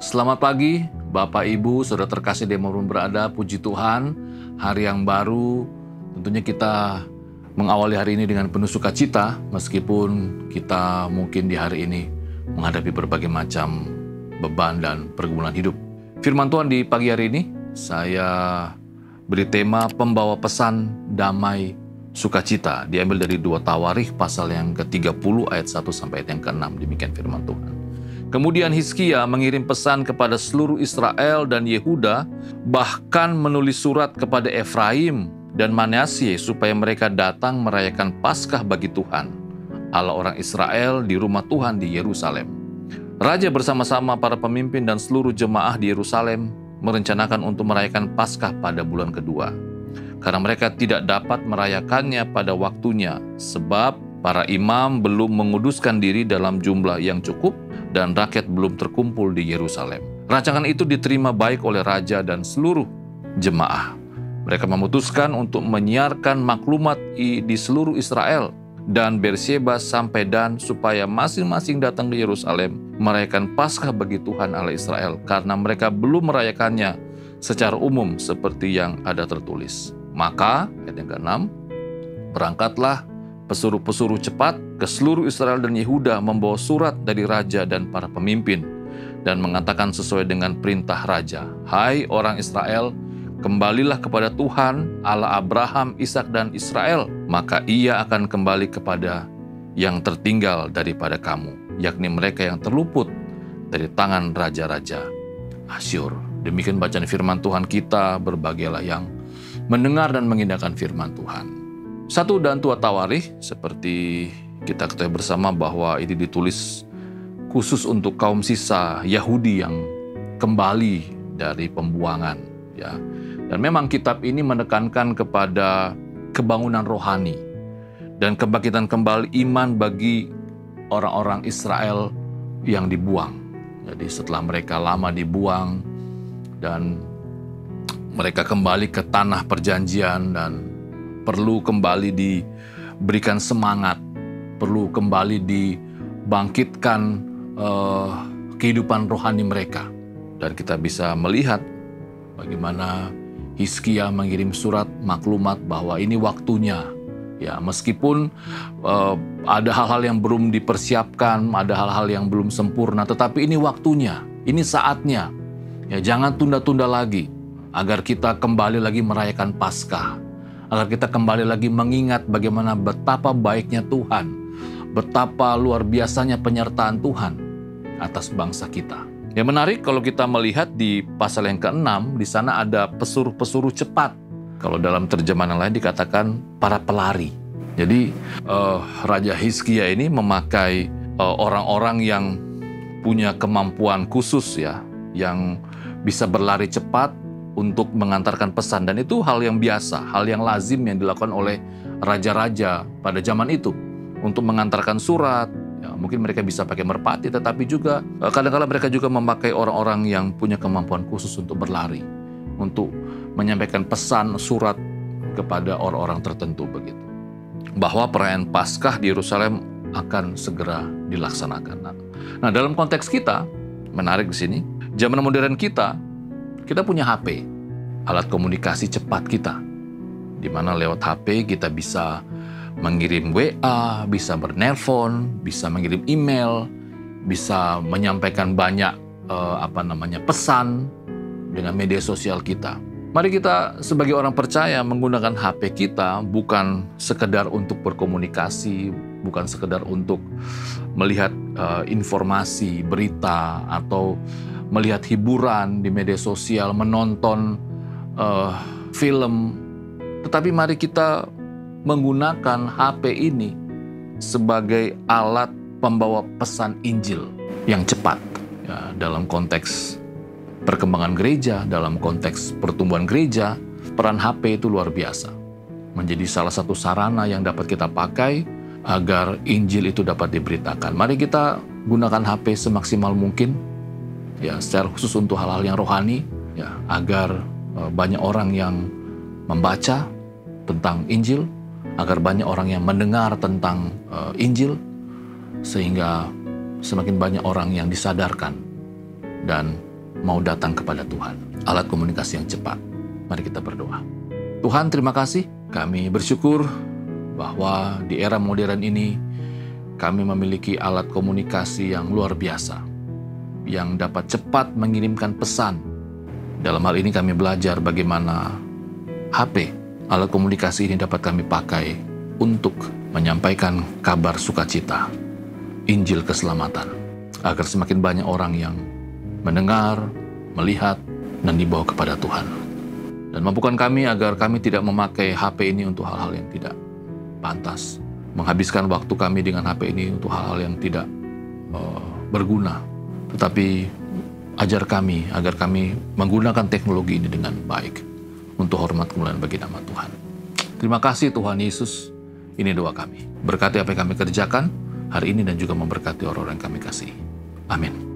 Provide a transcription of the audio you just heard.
Selamat pagi, Bapak Ibu, Saudara terkasih dimanapun berada, puji Tuhan, hari yang baru, tentunya kita mengawali hari ini dengan penuh sukacita, meskipun kita mungkin di hari ini menghadapi berbagai macam beban dan pergumulan hidup. Firman Tuhan di pagi hari ini, saya beri tema pembawa pesan damai sukacita, diambil dari 2 Tawarikh pasal yang ke-30 ayat 1 sampai ayat yang ke-6, demikian firman Tuhan. Kemudian Hizkia mengirim pesan kepada seluruh Israel dan Yehuda, bahkan menulis surat kepada Efraim dan Manasye supaya mereka datang merayakan Paskah bagi Tuhan, Allah orang Israel di rumah Tuhan di Yerusalem. Raja bersama-sama para pemimpin dan seluruh jemaah di Yerusalem merencanakan untuk merayakan Paskah pada bulan kedua, karena mereka tidak dapat merayakannya pada waktunya, sebab para imam belum menguduskan diri dalam jumlah yang cukup dan rakyat belum terkumpul di Yerusalem. Rancangan itu diterima baik oleh raja dan seluruh jemaah. Mereka memutuskan untuk menyiarkan maklumat di seluruh Israel dan Beersheba sampai Dan supaya masing-masing datang ke Yerusalem merayakan Paskah bagi Tuhan Allah Israel, karena mereka belum merayakannya secara umum seperti yang ada tertulis. Maka, ayat yang ke-6, berangkatlah pesuruh-pesuruh cepat ke seluruh Israel dan Yehuda membawa surat dari raja dan para pemimpin dan mengatakan sesuai dengan perintah raja, "Hai orang Israel, kembalilah kepada Tuhan Allah Abraham, Ishak dan Israel, maka Ia akan kembali kepada yang tertinggal daripada kamu, yakni mereka yang terluput dari tangan raja-raja Asyur." Demikian bacaan firman Tuhan kita, berbahagialah yang mendengar dan mengindahkan firman Tuhan. 1 dan 2 Tawarikh, seperti kita ketahui bersama bahwa ini ditulis khusus untuk kaum sisa Yahudi yang kembali dari pembuangan, ya. Dan memang kitab ini menekankan kepada kebangunan rohani dan kebangkitan kembali iman bagi orang-orang Israel yang dibuang. Jadi setelah mereka lama dibuang dan mereka kembali ke tanah perjanjian dan perlu kembali diberikan semangat, perlu kembali dibangkitkan kehidupan rohani mereka. Dan kita bisa melihat bagaimana Hizkia mengirim surat maklumat bahwa ini waktunya. Ya, meskipun ada hal-hal yang belum dipersiapkan, ada hal-hal yang belum sempurna, tetapi ini waktunya, ini saatnya. Ya, jangan tunda-tunda lagi agar kita kembali lagi merayakan Paskah. Agar kita kembali lagi mengingat bagaimana betapa baiknya Tuhan, betapa luar biasanya penyertaan Tuhan atas bangsa kita. Yang menarik kalau kita melihat di pasal yang ke-6, di sana ada pesuruh-pesuruh cepat. Kalau dalam terjemahan lain dikatakan para pelari. Jadi Raja Hizkia ini memakai orang-orang yang punya kemampuan khusus, ya, yang bisa berlari cepat untuk mengantarkan pesan, dan itu hal yang biasa, hal yang lazim yang dilakukan oleh raja-raja pada zaman itu untuk mengantarkan surat. Ya, mungkin mereka bisa pakai merpati, tetapi juga kadang-kadang mereka juga memakai orang-orang yang punya kemampuan khusus untuk berlari, untuk menyampaikan pesan surat kepada orang-orang tertentu begitu. Bahwa perayaan Paskah di Yerusalem akan segera dilaksanakan. Nah, dalam konteks kita, menarik di sini, zaman modern kita punya HP, alat komunikasi cepat kita, di mana lewat HP kita bisa mengirim WA, bisa bernelpon, bisa mengirim email, bisa menyampaikan banyak pesan dengan media sosial kita. Mari kita sebagai orang percaya menggunakan HP kita bukan sekedar untuk berkomunikasi, bukan sekedar untuk melihat informasi, berita, atau melihat hiburan di media sosial, menonton film. Tetapi mari kita menggunakan HP ini sebagai alat pembawa pesan Injil yang cepat. Ya, dalam konteks perkembangan gereja, dalam konteks pertumbuhan gereja, peran HP itu luar biasa. Menjadi salah satu sarana yang dapat kita pakai agar Injil itu dapat diberitakan. Mari kita gunakan HP semaksimal mungkin, ya, secara khusus untuk hal-hal yang rohani, ya, agar banyak orang yang membaca tentang Injil, agar banyak orang yang mendengar tentang Injil, sehingga semakin banyak orang yang disadarkan dan mau datang kepada Tuhan. Alat komunikasi yang cepat. Mari kita berdoa. Tuhan, terima kasih. Kami bersyukur bahwa di era modern ini kami memiliki alat komunikasi yang luar biasa, yang dapat cepat mengirimkan pesan. Dalam hal ini kami belajar bagaimana HP, alat komunikasi ini dapat kami pakai untuk menyampaikan kabar sukacita, Injil keselamatan, agar semakin banyak orang yang mendengar, melihat, dan dibawa kepada Tuhan. Dan mampukan kami agar kami tidak memakai HP ini untuk hal-hal yang tidak pantas, menghabiskan waktu kami dengan HP ini untuk hal-hal yang tidak berguna, tetapi ajar kami agar kami menggunakan teknologi ini dengan baik untuk hormat kemuliaan bagi nama Tuhan. Terima kasih Tuhan Yesus, ini doa kami. Berkati apa yang kami kerjakan hari ini dan juga memberkati orang-orang yang kami kasihi. Amin.